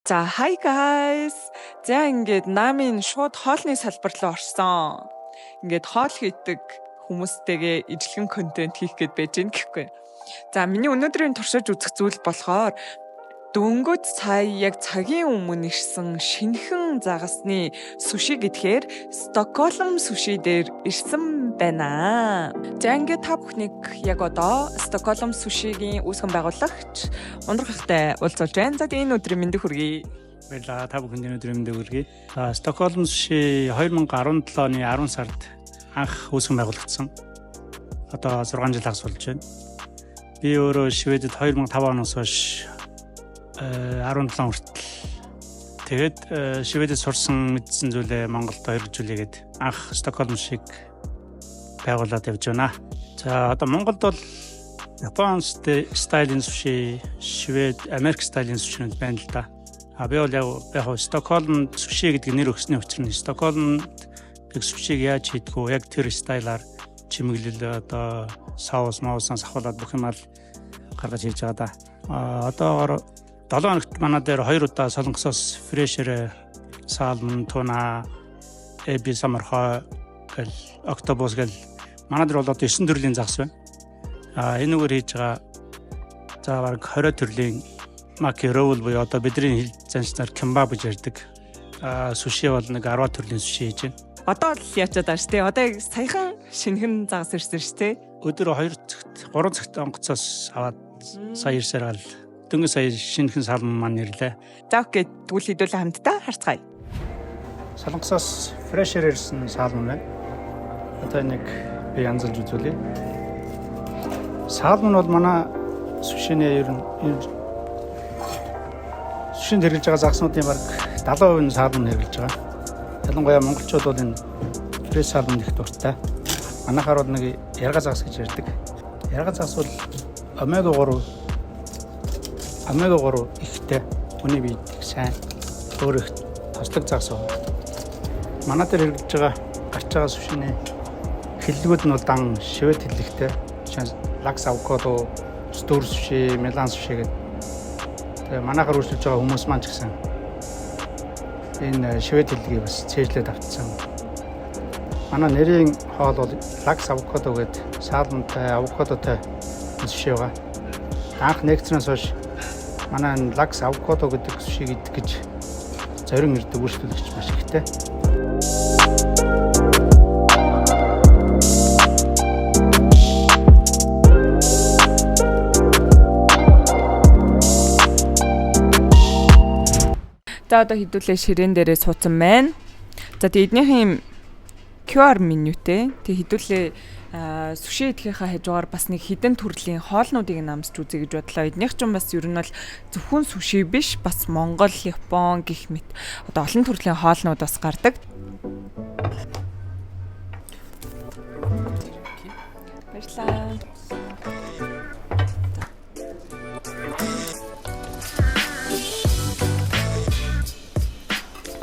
За hi guys. За ингээд намын шууд хоолны салбар руу орсон. Ингээд хоол хийдэг хүмүүстэйгээ ижлэгэн контент хийх гээд байж гэн гэхгүй. За миний өнөөдрийн туршиж үзэх зүйл болохоор дөнгөж сая яг цагийн өмнө ирсэн шинэхэн загасны суши гэдгээр Стокгольм суши дээр ирсэн байна. За ингээд та бүхнийг яг одоо Стокгольм сушигийн үүсгэн байгуулагч Ундрахтай уулзуулж байна. За энэ өдрийн мэндийг хүргэе. Баярлалаа, та бүхэнд өдрийн мэндийг хүргэе. За Стокгольм суши 2017 оны 10 сард анх үүсгэн байгуулагдсан. Одоо 6 жил хагас болж байна. Би өөрөө Шведэд 2005 оноос хойш 17 хүртэл тэгээд Шведэд сурсан мэдсэн зүйлээ Монголд хэрэгжүүлээгээд анх Стокгольм шиг байгуулад явж байна. За одоо Монголд бол Япон стилийн суши, Швед, Америк стилийн сушинууд байна л да. Би бол яг Стокгольм суши гэдэг нэр өгсөний учир нь Стокгольмд сушиг яаж хийдэг вэ? Яг тэр стайлаар чимэглэл одоо соус, моусан сахуулаад бүх юм гаргаж хийж байгаа да. Одоогоор 7 хоногт манай дээр 2 удаа солонгосоос фрешэр, салмон, туна, эби самархай, октопус гэл манай дээр бол одоо 9 төрлийн загас байна. Энэгээр хийж байгаа за бараг 20 төрлийн маки ролл буюу одоо бидний хэл заншнаар кимбаб гэж ярьдаг. Суши бол нэг 10 төрлийн суши хийж байна. Одоо л ячаад байна шүү дээ. Одоо саяхан шинэхэн загас ирсэн шүү дээ. Өдөр 2 цагт 3 цагт онгоцоос аваад сая ирсээр гал дөнгөж сая шинэхэн салмон маань ирлээ. За окей, тэгвэл хэдүүлээ хамтдаа харцгаая. Солонгосоос фрешэр ирсэн салмон байна. Одоо нэг би янзалж үзүүлье. Салмон бол манай сушиний ер нь сушинд хэрэглэж байгаа загснуудын бараг 70% нь салмон хэрэглэж байгаа. Ялангуяа монголчууд бол энэ фреш салмон их дуртай. Манайхаар бол нэг ярга загас гэж ярьдаг. Ярга загас бол омега 3 ихтэй хүний биед сайн өөр их тослог загас байна. Манай дээр хэрэглэж байгаа гарч байгаа сушины хэллэгүүд нь бол дан швед хэллэгтэй. Лакс авокадо, стур суши, мелан суши гэдэг. Тэгээ манайхаар үргэлжлүүлж байгаа хүмүүс маань ч гэсэн энэ швед хэллэгийг бас цээжлээд автсан. Манай нэрийн хоол бол лакс авокадо гэдэг салмонтой, авокадотой суши байгаа. Анх нэгтрээс хойш манай лакс авокадо гэдэг суши гэж зорин ирдэг үйлчлүүлэгч маш ихтэй. За одоо хэдүүлээ ширээн дээрээ суудсан байна. За тэгээ эднийхэн QR менютэй. Тэгээ хэдүүлээ суши идэхийнхаа хажуугаар бас нэг хідэн төрлийн хоолнуудыг намсч үзье гэж бодлоо. Эднийх ч бас ер нь бол зөвхөн суши биш, бас Монгол, Япон гэх мэт одоо олон төрлийн хоолнууд бас гардаг. Баярлалаа.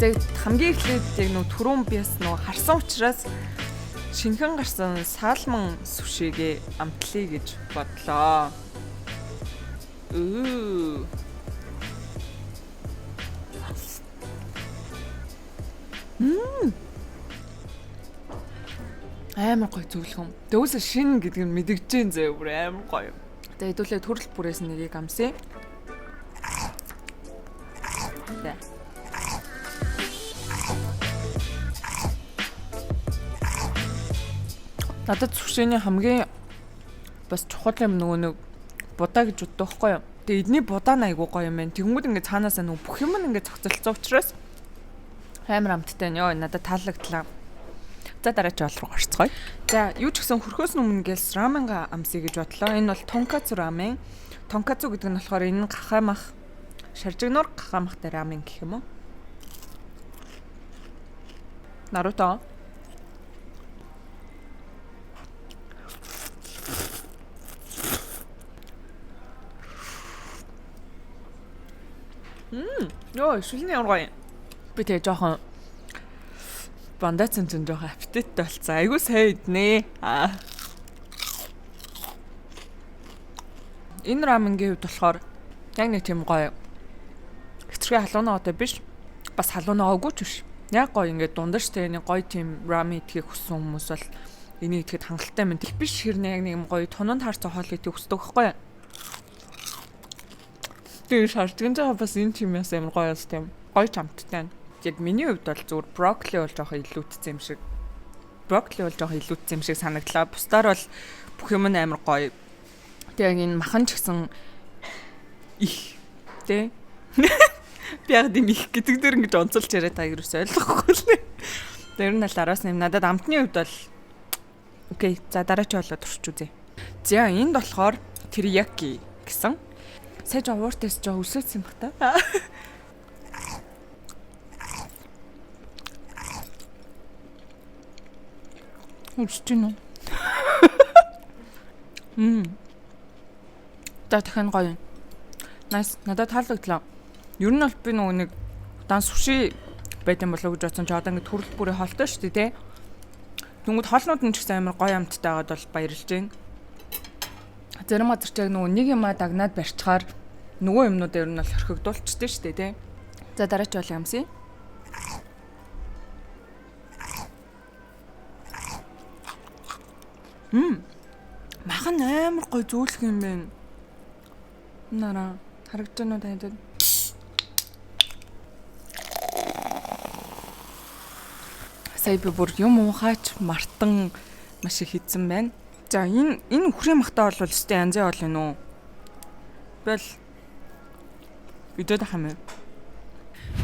Хамгийн эхлээд яг нөө түрүүн би бас нөө харсан учраас шинэхэн гарсан салмон сушигээ амтлая гэж бодлоо. Амар гоё зөвлөхөн. Дөөсө шин гэдэг нь мэдэгжэн зөө бүр амар гоё. Тэгээ хэдүүлээ төрөл бүрээс нэгийг амсъя. Надад сушины хамгийн бас чухал юм нөгөө нэг будаа гэж боддог байхгүй юу. Тэгээ эдний будаа айгуу гоё юм байна. Тэгмүүд ингээд цаанаасаа нөгөө бүх юм ингээд цогцолцсон учраас амар амттай нь ёо надад таалагдлаа. За дараач бол руу орцгоё. За юу ч гэсэн хөрхөөс өмнө гэлс раменга амсъя гэж бодлоо. Энэ бол тонкацу рамен. Тонкацу гэдэг нь болохоор энэ гахамах шаржигнуур гахамахтай рамен гэх юм уу? Наруто ёо шүлний ургай. Би тэгээ жоохон бандацсан жоохон аппетиттэй болцсон. Айгуу сайн иднэ. Энэ раменгийн хувьд болохоор яг нэг тийм гоё түшгэ халуунаатай биш. Бас халуунаагүй ч биш. Яг гоё ингээд дундажтай нэг гоё тийм рамен идэхийг хүссэн хүмүүс бол энийг идэхэд хангалттай мэд. Их биш хэрнээ яг нэг юм гоё тунанд харцаа хоол идэхийг хүсдэг байхгүй. Тэр шаардлагын жаа бас энэ чимээс амар гоё бас тийм гоё чамттай. Яг миний хувьд бол зүгээр брокколи бол жоохон илүүцсэн юм шиг. Брокколи бол жоохон илүүцсэн юм шиг санагдлаа. Бусдаар бол бүх юм амар гоё. Тэгээ энэ махан ч гэсэн их тэ. Би яг тийм их гэдэг дээр ингэж онцолж яриад та ерөөс ойлгохгүй л. Тэр нь л араас нэм надад амтны хувьд бол окей. За дараач болоод турч үзье. За энд болохоор терияки гэсэн. Сэж ууртайс жоо өсөөцсөн баг та. Үсчинэ. Дахин гоё. Nice. Надад таалагдлаа. Ер нь бол би нөгөө нэг дан суши байт юм болоо гэж бодсон ч одоо ингэ төрөл бүрийн хоолтой шүү дээ, тэ. Тэнгүүд хоолнууд нь ч гэсэн амар гоё амттай байгаад бол баярлж байна. Зарим газар ч яг нөгөө нэг юмаа дагнаад барьцахаар нөгөө юмнууд ер нь бол хорхигдуулчихдээ шүү дээ, тэ. За дараач бол юмсий. Махан амар гоё зөөлөх юм байна. Нара харагдаж байна уу танд? Сая би бүр юм уухаач мартан маш их хийсэн байна. За энэ үхрийн махтаа бол өстэй янзын ол юм уу? Бэл видеод хам.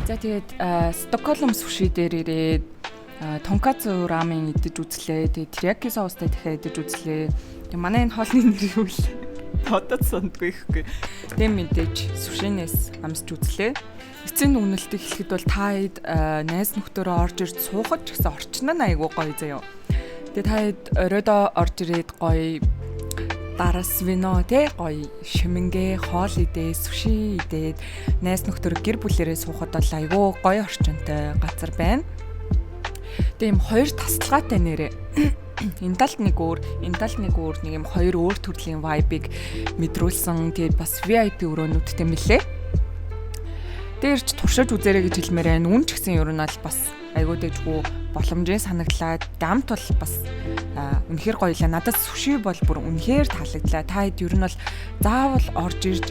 За тэгээд Стокгольм суши дээр ирээд тонкацу рамен идэж үзлээ. Тэгээд терияки соустай дахиад идэж үзлээ. Тэгээд манай энэ хоолны нэр юу вэ? Тодод сондгүй ихгүй. Тэгээд мэдээж сушинээс амсч үзлээ. Эцсийн дүгнэлтийг хэлэхэд бол таад найз нөхдөөрөө орж ирж суухад ч гэсэн орчин нь айгүй гоё заяа. Тэгээд таад оройдоо орж ирээд гоё дарас вино тэ гоё шимэнгэ хоол идээ, суши идээд найз нөхдөр гэр бүлэрээ суухад бол айгүй гоё орчинтой газар байна. Тэгээд юм хоёр тасалгаатай нэрээ. Энэ талд нэг өөр нэг юм хоёр өөр төрлийн vibe-ыг мэдрүүлсэн. Тэгээд бас VIP өрөөнүүдтэй мэлээ. Дээрч туршиж үзээрэй гэж хэлмээр байна. Үн ч гэсэн ер нь аль бас айгүй дэжгүй боломжийн санагдлаа. Дамт бол бас үнэхээр гоё лээ. Надад суши бол бүр үнэхээр таалагдлаа. Та хэд ер нь бол заавал орж ирж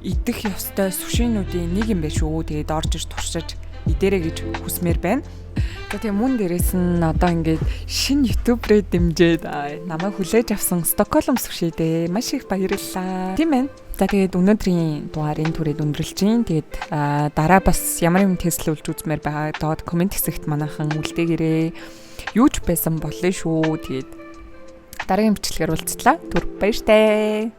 идэх ёстой сушинуудын нэг юм байна шүү. Тэгээд орж ирж туршиж идэрэй гэж хүсмээр байна. Тэгээ мөн дээрээс нь одоо ингээд шинэ YouTube-рээ дэмжиж намайг хүлээж авсан Стокгольм суши дээ. Маш их баярлалаа. Тийм ээ. За тэгээд өнөөдрийн дугаарыг түрээд өндөрлж гин. Тэгээд дараа бас ямар юм теслүүлж үзмээр байгаа доод комент хэсэгт манайхан үлдээгээрэй. Юу ч байсан болъё шүү. Тэгээд дараагийн бичлэгээр уулзлаа. Түр баяртай.